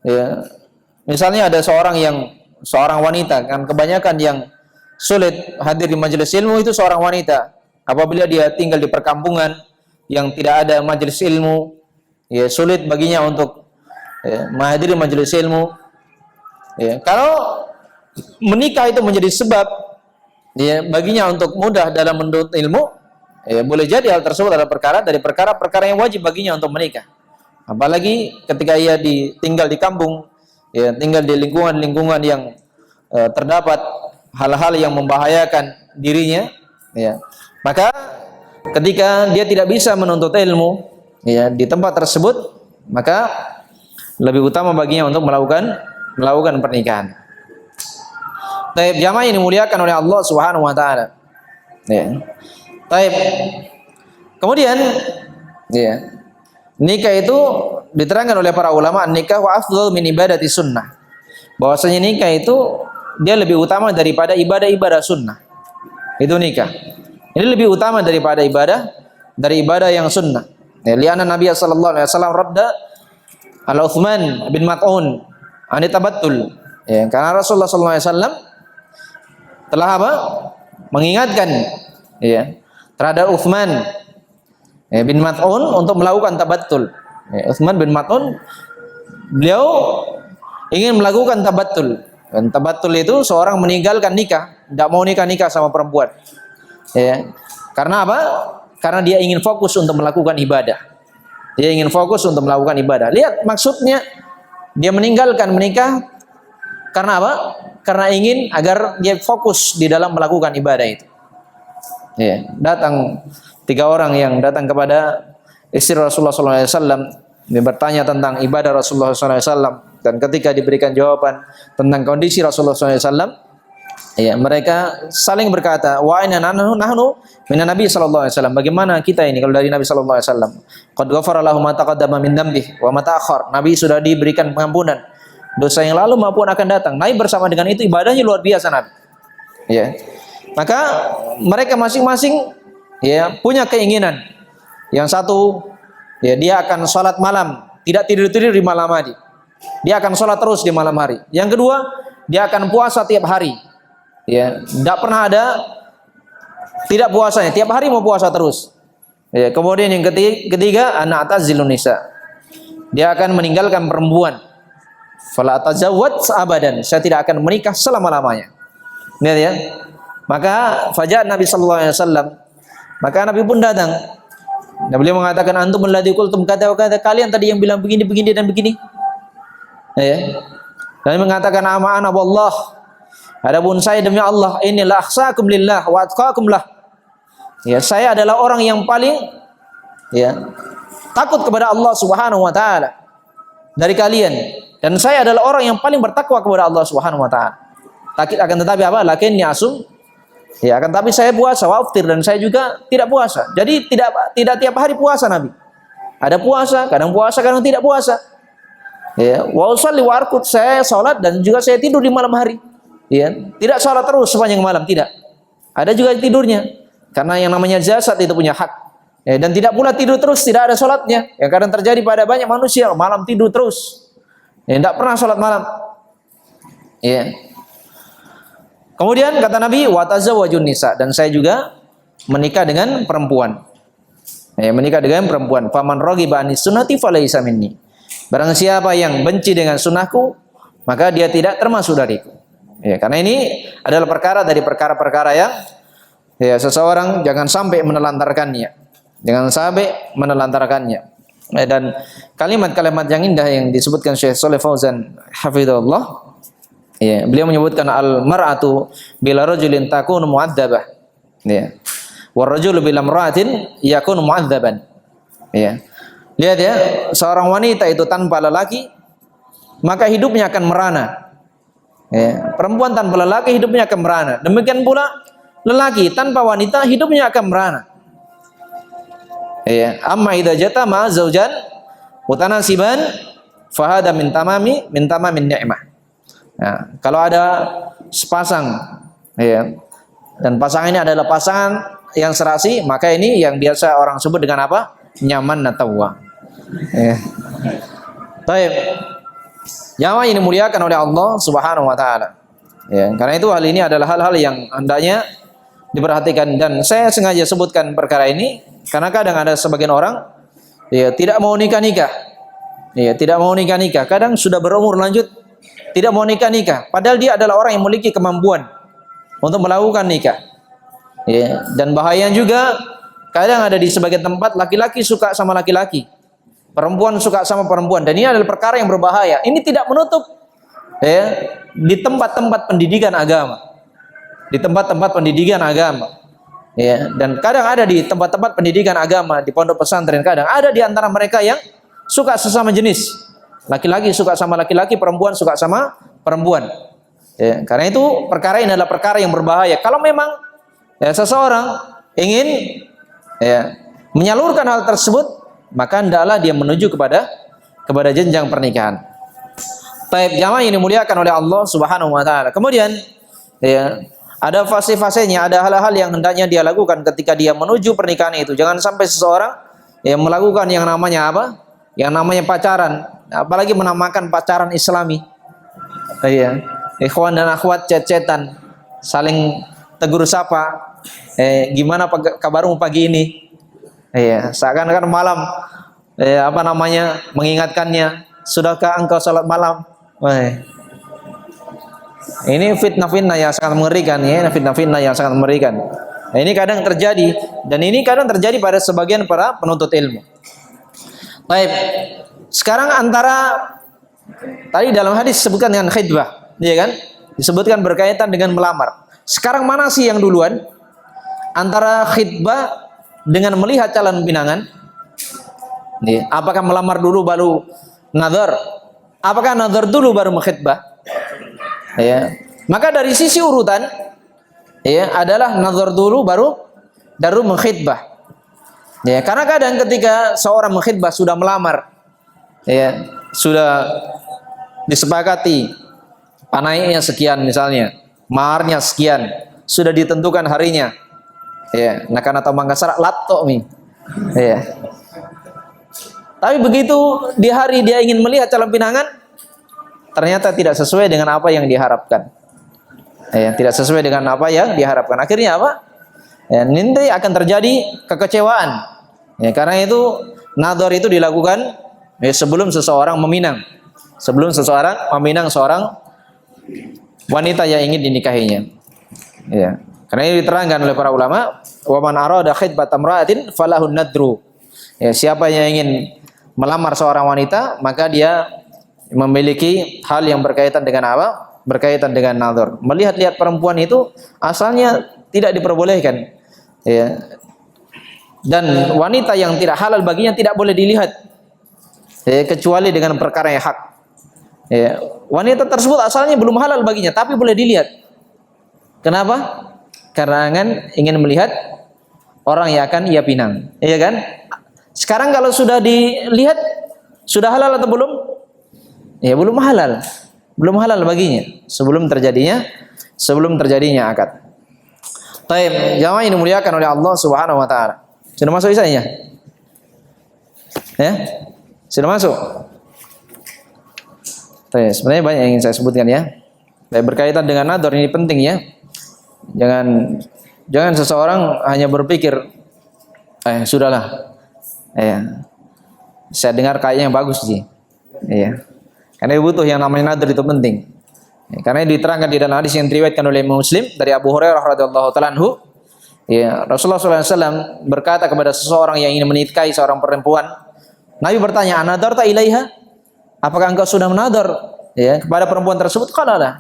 Ya. Misalnya ada seorang wanita, kan kebanyakan yang sulit hadir di majelis ilmu itu seorang wanita. Apabila dia tinggal di perkampungan yang tidak ada majelis ilmu, ya sulit baginya untuk ya, menghadiri majelis ilmu. Ya, kalau menikah itu menjadi sebab ya, baginya untuk mudah dalam menuntut ilmu, ya, boleh jadi hal tersebut adalah perkara yang wajib baginya untuk menikah. Apalagi ketika ia tinggal di kampung, ya, tinggal di lingkungan yang terdapat hal-hal yang membahayakan dirinya, ya. Maka ketika dia tidak bisa menuntut ilmu, ya, di tempat tersebut, maka lebih utama baginya untuk melakukan pernikahan. Taib, jamaah yang dimuliakan oleh Allah Subhanahu wa taala. Ya. Taib. Kemudian ya, nikah itu diterangkan oleh para ulama, nikah wa afdhal min ibadati sunnah. Bahwasanya nikah itu dia lebih utama daripada ibadah sunnah. Itu nikah. Ini lebih utama daripada ibadah yang sunnah. Ya, li'anna Nabi sallallahu alaihi wasallam radda ala Utsman bin Mat'un an tabattul. Ya, karena Rasulullah sallallahu alaihi wasallam telah apa? Mengingatkan, ya, terhadap Utsman bin Mat'un untuk melakukan tabattul. Ya, Utsman bin Mat'un beliau ingin melakukan tabattul. Dan tabattul itu seorang meninggalkan nikah, tidak mau nikah sama perempuan. Ya. Karena apa? Karena dia ingin fokus untuk melakukan ibadah. Dia ingin fokus untuk melakukan ibadah. Lihat maksudnya, dia meninggalkan menikah karena apa? Karena ingin agar dia fokus di dalam melakukan ibadah itu. Ya, datang 3 orang yang datang kepada istri Rasulullah SAW, dia bertanya tentang ibadah Rasulullah SAW, dan ketika diberikan jawaban tentang kondisi Rasulullah SAW, ya, mereka saling berkata, wa inna nahnu minan Nabi sallallahu alaihi wasallam. Bagaimana kita ini kalau dari Nabi sallallahu alaihi wasallam? Qad ghafara lahu ma taqaddama min dhanbihi wa ma ta'akhkhar. Nabi sudah diberikan pengampunan dosa yang lalu maupun akan datang. Nabi bersama dengan itu ibadahnya luar biasa Nabi. Ya. Maka mereka masing-masing ya punya keinginan. Yang satu ya dia akan sholat malam, tidak tidur-tidur di malam hari. Dia akan sholat terus di malam hari. Yang kedua, dia akan puasa tiap hari. Ya, tidak pernah ada tidak puasanya, tiap hari mau puasa terus. Ya, kemudian yang ketiga, anak atazilun nisa. Dia akan meninggalkan perempuan. fala atazawwaj abadan, saya tidak akan menikah selama-lamanya. Lihat ya. Maka faja'at Nabi sallallahu alaihi wasallam, maka Nabi pun datang. Dan beliau mengatakan, antum alladzi qultum kata wa kata, kalian tadi yang bilang begini begini dan begini. Ya. Dan mengatakan ama ana wallah, adapun saya demi Allah, inilah akhsakum lillah wa atqakum lah. Ya, saya adalah orang yang paling ya takut kepada Allah Subhanahu wa taala dari kalian, dan saya adalah orang yang paling bertakwa kepada Allah Subhanahu wa taala. Akan tetapi apa? Lakinni asum. Ya, akan tapi saya puasa wa aftir, dan saya juga tidak puasa. Jadi tidak tiap hari puasa Nabi. Ada puasa, kadang tidak puasa. Ya, wa usalli wa arqud, saya salat dan juga saya tidur di malam hari. Ya, tidak salat terus sepanjang malam, tidak. Ada juga tidurnya. Karena yang namanya jasad itu punya hak. Ya, dan tidak pula tidur terus, tidak ada salatnya. Yang kadang terjadi pada banyak manusia, malam tidur terus. Ya, tidak pernah salat malam. Ya. Kemudian kata Nabi, wa tazawwajun nisa, dan saya juga menikah dengan perempuan. Ya, menikah dengan perempuan. Faman raghiba anis sunnati falaysa minni. Barang siapa yang benci dengan sunnahku, maka dia tidak termasuk dariku. Ya, karena ini adalah perkara dari perkara-perkara yang ya seseorang jangan sampai menelantarkannya. Jangan sampai menelantarkannya. Dan kalimat-kalimat yang indah yang disebutkan Syekh Shalih Fauzan hafizahullah, ya, beliau menyebutkan al-mar'atu bila rajulin takunu mu'adzabah. Ya. War rajulu bila imra'atin yakunu mu'adzaban. Ya. Lihat ya, seorang wanita itu tanpa lelaki maka hidupnya akan merana. Ya. Perempuan tanpa lelaki hidupnya akan merana. Demikian pula lelaki tanpa wanita hidupnya akan merana. Ya, amma idza jatama zaujan mutanasiban fahada min tamamin ni'mah. Nah, kalau ada sepasang, ya, dan pasangan ini adalah pasangan yang serasi, maka ini yang biasa orang sebut dengan apa? Nyaman natawwa. Ya. Baik. Nyawa ini dimuliakan oleh Allah Subhanahu wa taala. Ya, karena itu hal ini adalah hal-hal yang hendaknya diperhatikan, dan saya sengaja sebutkan perkara ini karena kadang ada sebagian orang ya tidak mau nikah-nikah. Ya, tidak mau nikah-nikah. Kadang sudah berumur lanjut tidak mau nikah-nikah, padahal dia adalah orang yang memiliki kemampuan untuk melakukan nikah. Ya, dan bahaya juga kadang ada di sebagian tempat laki-laki suka sama laki-laki, perempuan suka sama perempuan, dan ini adalah perkara yang berbahaya. Ini tidak menutup ya di tempat-tempat pendidikan agama. Di tempat-tempat pendidikan agama. Ya, dan kadang ada di tempat-tempat pendidikan agama, di pondok pesantren kadang ada di antara mereka yang suka sesama jenis. Laki-laki suka sama laki-laki, perempuan suka sama perempuan. Ya, karena itu perkara ini adalah perkara yang berbahaya. Kalau memang ya, seseorang ingin ya, menyalurkan hal tersebut, maka hendaklah dia menuju kepada jenjang pernikahan. Taib, jamaah ini dimuliakan oleh Allah Subhanahu wa taala. Kemudian ya, ada fase-fasenya, ada hal-hal yang hendaknya dia lakukan ketika dia menuju pernikahan itu. Jangan sampai seseorang yang melakukan yang namanya apa? Yang namanya pacaran, apalagi menamakan pacaran Islami. Iya, ikhwan dan akhwat chat-chatan, saling tegur sapa. Gimana kabarmu pagi ini? Iya, seakan-akan malam apa namanya mengingatkannya, sudahkah engkau salat malam? Ini fitnah-fitnah yang sangat mengerikan, ya, fitnah-fitnah yang sangat mengerikan. Nah, ini kadang terjadi, dan ini kadang terjadi pada sebagian para penuntut ilmu. Baik, sekarang antara tadi dalam hadis disebutkan dengan khidbah, ya kan? Disebutkan berkaitan dengan melamar. Sekarang mana sih yang duluan? Antara khidbah dengan melihat calon pinangan? Nih, apakah melamar dulu baru nazar? Apakah nazar dulu baru mengkhidbah? Ya. Maka dari sisi urutan ya adalah nazar dulu baru mengkhidbah. Ya, karena kadang ketika seorang mengkhidbah sudah melamar, ya, sudah disepakati panainya sekian misalnya, maharnya sekian, sudah ditentukan harinya. Ya, nah karena atau mangkasar lato nih. Ya. Tapi begitu di hari dia ingin melihat calon pinangan, ternyata tidak sesuai dengan apa yang diharapkan. Ya, tidak sesuai dengan apa yang diharapkan. Akhirnya apa? Ya, nanti akan terjadi kekecewaan. Ya, karena itu nador itu dilakukan ya, sebelum seseorang meminang. sebelum seseorang meminang seorang wanita yang ingin dinikahinya. Ya. Karena ini diterangkan oleh para ulama, wa man arada khitbat amra'atin falahun nadru. Ya, siapa yang ingin melamar seorang wanita, maka dia memiliki hal yang berkaitan dengan apa? Berkaitan dengan nazar. Melihat-lihat perempuan itu asalnya tidak diperbolehkan. Ya. Dan wanita yang tidak halal baginya tidak boleh dilihat. Ya, kecuali dengan perkara yang hak. Ya. Wanita tersebut asalnya belum halal baginya, tapi boleh dilihat. Kenapa? Karena ingin melihat orang yang akan ia pinang. Iya kan? Sekarang kalau sudah dilihat, sudah halal atau belum? Ya, belum halal. Belum halal baginya sebelum terjadinya akad. Taib, jamaah ini dimuliakan oleh Allah Subhanahu wa taala. Sudah masuk isanya? Ya? Sudah masuk? Taib, sebenarnya banyak yang ingin saya sebutkan ya. Taib, berkaitan dengan nador ini penting ya. Jangan seseorang hanya berpikir sudahlah. Saya dengar kayaknya bagus sih. Iya. Karena butuh yang namanya nador itu penting. Karena diterangkan di dalam hadis yang diriwayatkan oleh Imam Muslim dari Abu Hurairah radhiyallahu taala anhu, ya, Rasulullah SAW berkata kepada seseorang yang ingin menikahi seorang perempuan, Nabi bertanya, "Anadarta ilaiha?" Apakah engkau sudah menador ya kepada perempuan tersebut? Qala la.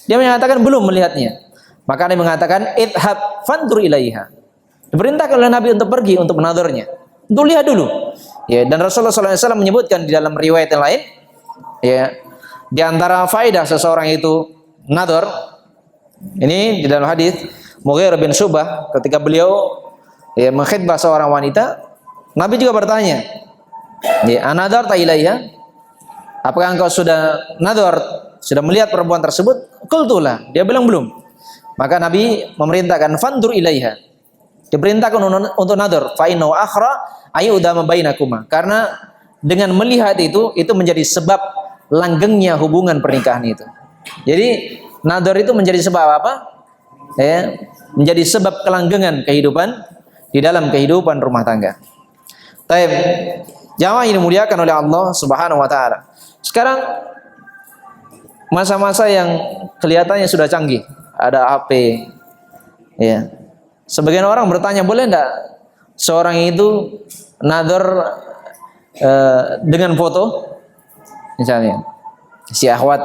Dia mengatakan belum melihatnya. Maka Nabi mengatakan, "Idhab fandur ilaiha." Diperintahkan oleh Nabi untuk pergi untuk menadornya. Untuk lihat dulu. Ya, dan Rasulullah SAW menyebutkan di dalam riwayat yang lain, ya, di antara faedah seseorang itu nador, ini di dalam hadis Mughirah bin Syu'bah ketika beliau ya mengkhitbah seorang wanita, Nabi juga bertanya, ya, "Anadarta ilaiha?" Apakah engkau sudah nador, sudah melihat perempuan tersebut? Qultulah, dia bilang belum. Maka Nabi memerintahkan fandur ilaiha. Diperintahkan untuk nador, fa innahu akhra ayyudama bainakuma. Karena dengan melihat itu menjadi sebab langgengnya hubungan pernikahan itu. Jadi nador itu menjadi sebab apa? Ya, menjadi sebab kelanggengan kehidupan di dalam kehidupan rumah tangga. Taib, jamaah ini dimuliakan oleh Allah Subhanahu wa taala. Sekarang masa-masa yang kelihatannya sudah canggih, ada HP. Ya. Sebagian orang bertanya, boleh enggak seorang itu nador dengan foto? Misalnya si akhwat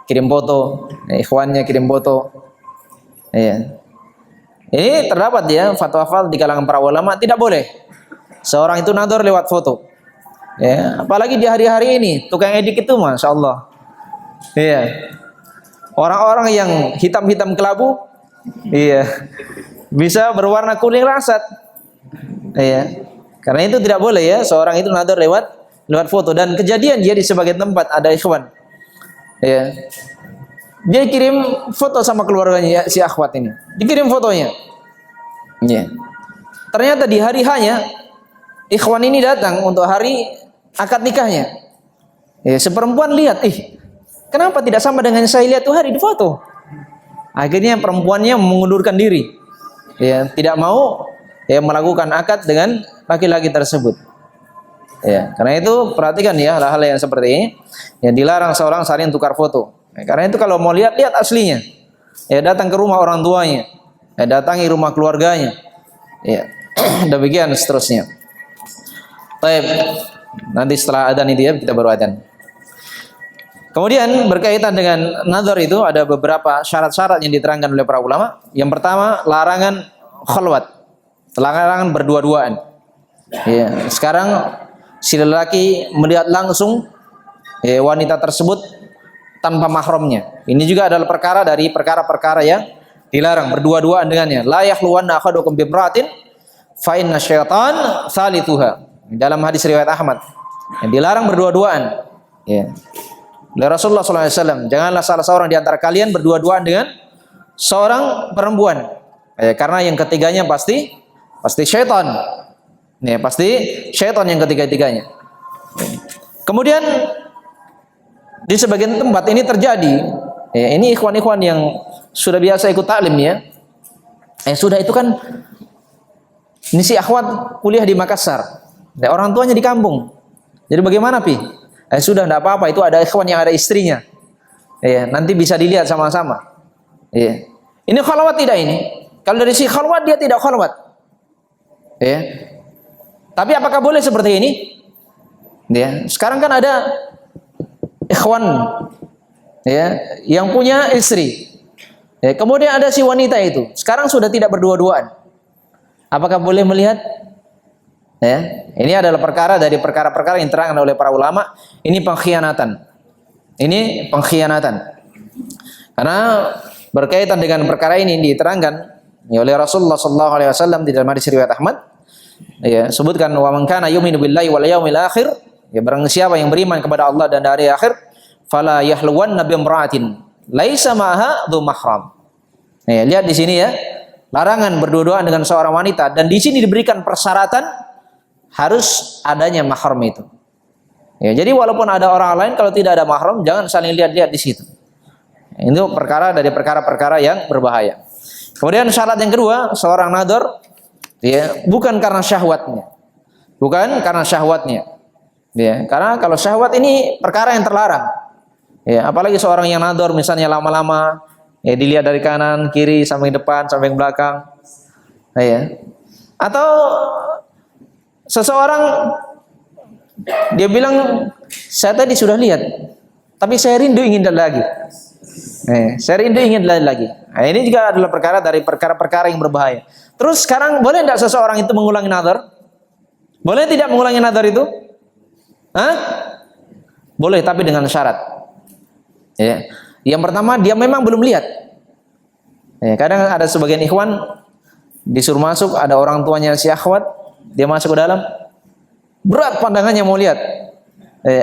kirim foto, ikhwannya kirim foto. Ya. Ini terdapat ya fatwa di kalangan para ulama, tidak boleh seorang itu nador lewat foto. Ya, apalagi di hari-hari ini tukang edik itu masya Allah. Iya. Orang-orang yang hitam-hitam kelabu, iya, bisa berwarna kuning rasat. Iya. Karena itu tidak boleh ya seorang itu nador lewat foto. Dan kejadian dia di sebagian tempat ada ikhwan. Iya. Dia kirim foto sama keluarganya si akhwat ini. Dikirim fotonya. Iya. Ternyata di hari hanya ikhwan ini datang untuk hari akad nikahnya. Ya, seperempuan lihat, kenapa tidak sama dengan saya lihat tuh hari di foto? Akhirnya perempuannya mengundurkan diri. Ya, tidak mau ya melakukan akad dengan laki-laki tersebut. Ya, karena itu perhatikan ya hal-hal yang seperti ini. Ya, dilarang seorang saling tukar foto. Ya, karena itu kalau mau lihat aslinya. Ya, datang ke rumah orang tuanya. Ya, datangi rumah keluarganya. Ya, demikian seterusnya. Baik. Nanti setelah adzan itu ya kita baru adzan. Kemudian berkaitan dengan nazar itu ada beberapa syarat-syarat yang diterangkan oleh para ulama. Yang pertama, larangan khalwat. Larangan berdua-duaan. Ya, sekarang si lelaki melihat langsung wanita tersebut tanpa mahramnya. Ini juga adalah perkara dari perkara-perkara yang dilarang berdua-duaan dengannya. La yakhluwanna ahadukum bimra'atin fa inna syaitan thalithuha. Dalam hadis riwayat Ahmad, yang dilarang berdua-duaan. Ya. Oleh Rasulullah SAW, janganlah salah seorang di antara kalian berdua-duaan dengan seorang perempuan. Ya, karena yang ketiganya pasti syaitan. Ya, pasti syaitan yang ketiga-tiganya. Kemudian di sebagian tempat ini terjadi. Ya, ini ikhwan-ikhwan yang sudah biasa ikut taklim ya. Sudah itu kan ini si akhwat kuliah di Makassar. Dan orang tuanya di kampung. Jadi bagaimana Pi? Sudah tidak apa-apa, itu ada ikhwan yang ada istrinya. Ya, nanti bisa dilihat sama-sama. Ya. Ini khalwat tidak ini? Kalau dari si khalwat dia tidak khalwat. Ya. Tapi apakah boleh seperti ini? Ya. Sekarang kan ada ikhwan ya yang punya istri. Ya, kemudian ada si wanita itu. Sekarang sudah tidak berdua-duaan. Apakah boleh melihat? Ya. Ini adalah perkara dari perkara-perkara yang diterangkan oleh para ulama. Ini pengkhianatan. Ini pengkhianatan. Karena berkaitan dengan perkara ini diterangkan ya, oleh Rasulullah sallallahu alaihi wasallam di dalam hadis riwayat Ahmad. Ya, sebutkan wa man kana yu'minu billahi wal yaumil akhir, ya barang siapa yang beriman kepada Allah dan hari akhir, fala yahluwanna bi imra'atin laisa ma'aha dzu mahram. Ya, lihat di sini ya. Larangan berdua-duaan dengan seorang wanita, dan di sini diberikan persyaratan harus adanya mahram itu. Ya, jadi walaupun ada orang lain, kalau tidak ada mahram jangan saling lihat-lihat di situ. Itu perkara dari perkara-perkara yang berbahaya. Kemudian syarat yang kedua, seorang nador ya, bukan karena syahwatnya. Bukan karena syahwatnya. Ya, karena kalau syahwat ini perkara yang terlarang. Ya, apalagi seorang yang nador misalnya lama-lama ya, dilihat dari kanan, kiri, samping depan, samping belakang. Ya. Atau seseorang dia bilang, saya tadi sudah lihat, tapi saya rindu ingin lihat lagi. Saya rindu ingin lihat lagi. Nah, ini juga adalah perkara dari perkara-perkara yang berbahaya. Terus sekarang boleh tidak seseorang itu mengulangi nazar? Boleh tidak mengulangi nazar itu? Hah? Boleh, tapi dengan syarat. Ya. Yang pertama, dia memang belum lihat. Ya, kadang ada sebagian ikhwan disuruh masuk, ada orang tuanya si akhwat, dia masuk ke dalam. Berat pandangannya mau lihat.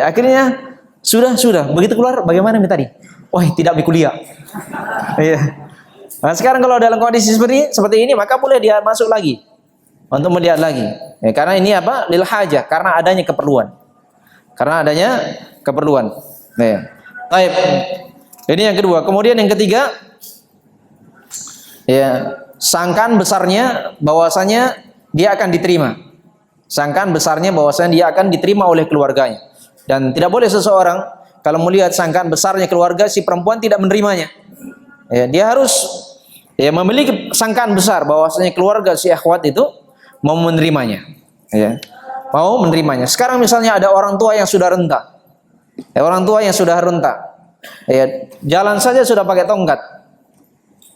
Akhirnya sudah begitu keluar bagaimana tadi? Wah, tidak kuliah. Iya. Nah, sekarang kalau dalam kondisi seperti ini maka boleh dia masuk lagi untuk melihat lagi. Ya, karena ini apa? Lil hajah, karena adanya keperluan. Karena adanya keperluan. Ya. Baik. Ini yang kedua. Kemudian yang ketiga, ya, sangkaan besarnya bahwasanya dia akan diterima. Sangkaan besarnya bahwasanya dia akan diterima oleh keluarganya. Dan tidak boleh seseorang kalau melihat sangkaan besarnya keluarga si perempuan tidak menerimanya. Ya, dia harus ya memiliki sangkaan besar bahwasanya keluarga si akhwat itu mau menerimanya. Ya, mau menerimanya. Sekarang misalnya ada orang tua yang sudah renta. Ya, orang tua yang sudah renta. Ya, jalan saja sudah pakai tongkat.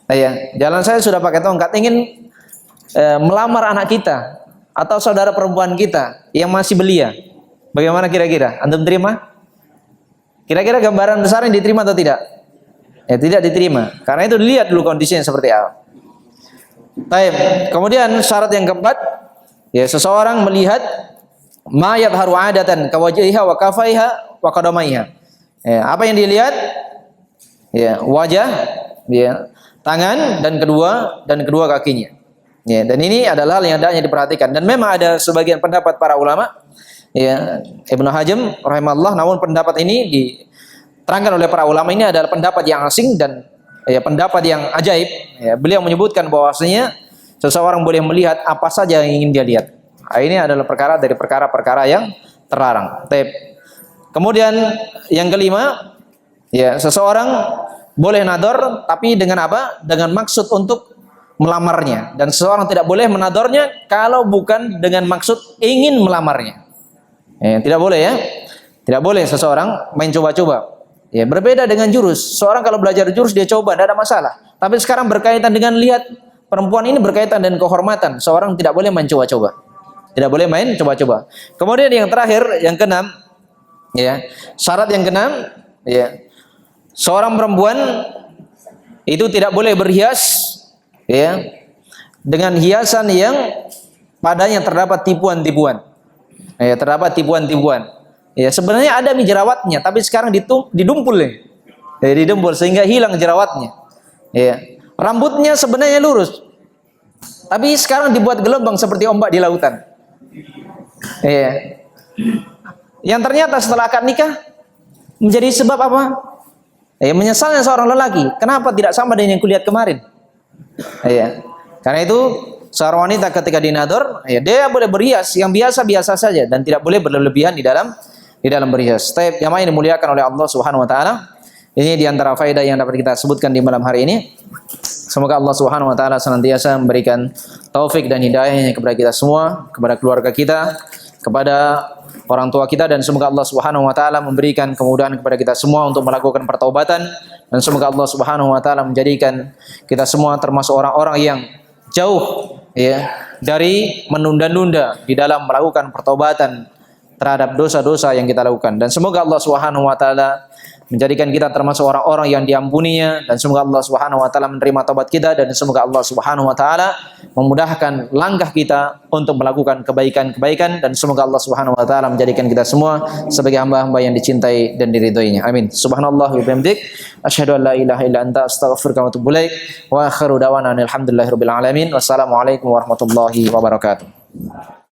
Ya, jalan saya sudah pakai tongkat, ingin melamar anak kita atau saudara perempuan kita yang masih belia. Bagaimana kira-kira? Antum terima? Kira-kira gambaran besarnya diterima atau tidak? Ya, tidak diterima. Karena itu dilihat dulu kondisinya seperti apa. Baik. Kemudian syarat yang keempat, ya, seseorang melihat ma yadharu adatan kawajiha wa kafaiha wa qadamaiha. Ya, apa yang dilihat? Ya, wajah, ya, tangan dan kedua kakinya. Ya, dan ini adalah hal yang hendaknya diperhatikan. Dan memang ada sebagian pendapat para ulama, ya, Ibnu Hazm rahimahullah, namun pendapat ini diterangkan oleh para ulama ini adalah pendapat yang asing dan ya, pendapat yang ajaib. Ya, beliau menyebutkan bahwasanya seseorang boleh melihat apa saja yang ingin dia lihat. Nah, ini adalah perkara dari perkara-perkara yang terlarang. Kemudian yang kelima, ya, seseorang boleh nador tapi dengan apa? Dengan maksud untuk melamarnya, dan seseorang tidak boleh menadornya kalau bukan dengan maksud ingin melamarnya. Tidak boleh ya, tidak boleh seseorang main coba-coba. Ya, berbeda dengan jurus. Seorang kalau belajar jurus dia coba, tidak ada masalah. Tapi sekarang berkaitan dengan lihat perempuan ini berkaitan dengan kehormatan. Seorang tidak boleh main coba-coba. Tidak boleh main coba-coba. Kemudian yang terakhir, yang keenam, ya, syarat yang keenam, ya, seorang perempuan itu tidak boleh berhias, ya, dengan hiasan yang padanya terdapat tipuan-tipuan. Ya, terdapat tipuan-tipuan. Ya, sebenarnya ada jerawatnya, tapi sekarang didumpul ya. Ya, didumpul sehingga hilang jerawatnya. Ya. Rambutnya sebenarnya lurus, tapi sekarang dibuat gelombang seperti ombak di lautan. Ya. Yang ternyata setelah akad nikah menjadi sebab apa? Ya, menyesalnya seorang lelaki. Kenapa tidak sama dengan yang kulihat kemarin? Ya. Karena itu seorang wanita ketika dinador, ya, dia boleh berhias yang biasa-biasa saja dan tidak boleh berlebihan di dalam di dalam berhias. Taib jamaah yang dimuliakan oleh Allah Subhanahu wa taala. Ini di antara faedah yang dapat kita sebutkan di malam hari ini. Semoga Allah Subhanahu wa taala senantiasa memberikan taufik dan hidayahnya kepada kita semua, kepada keluarga kita, kepada orang tua kita, dan semoga Allah Subhanahu wa taala memberikan kemudahan kepada kita semua untuk melakukan pertaubatan, dan semoga Allah Subhanahu wa taala menjadikan kita semua termasuk orang-orang yang jauh ya dari menunda-nunda di dalam melakukan pertaubatan terhadap dosa-dosa yang kita lakukan, dan semoga Allah Subhanahu wa taala menjadikan kita termasuk orang-orang yang diampuninya, dan semoga Allah Subhanahu wa taala menerima taubat kita, dan semoga Allah Subhanahu wa taala memudahkan langkah kita untuk melakukan kebaikan-kebaikan, dan semoga Allah Subhanahu wa taala menjadikan kita semua sebagai hamba-hamba yang dicintai dan diridhoinya. Amin. Subhanallah wa bihamdik, asyhadu an la ilaha illa anta, astaghfiruka wa atubu ilaik. Wa akhiru da'wana alhamdulillahirabbil alamin. Wassalamualaikum warahmatullahi wabarakatuh.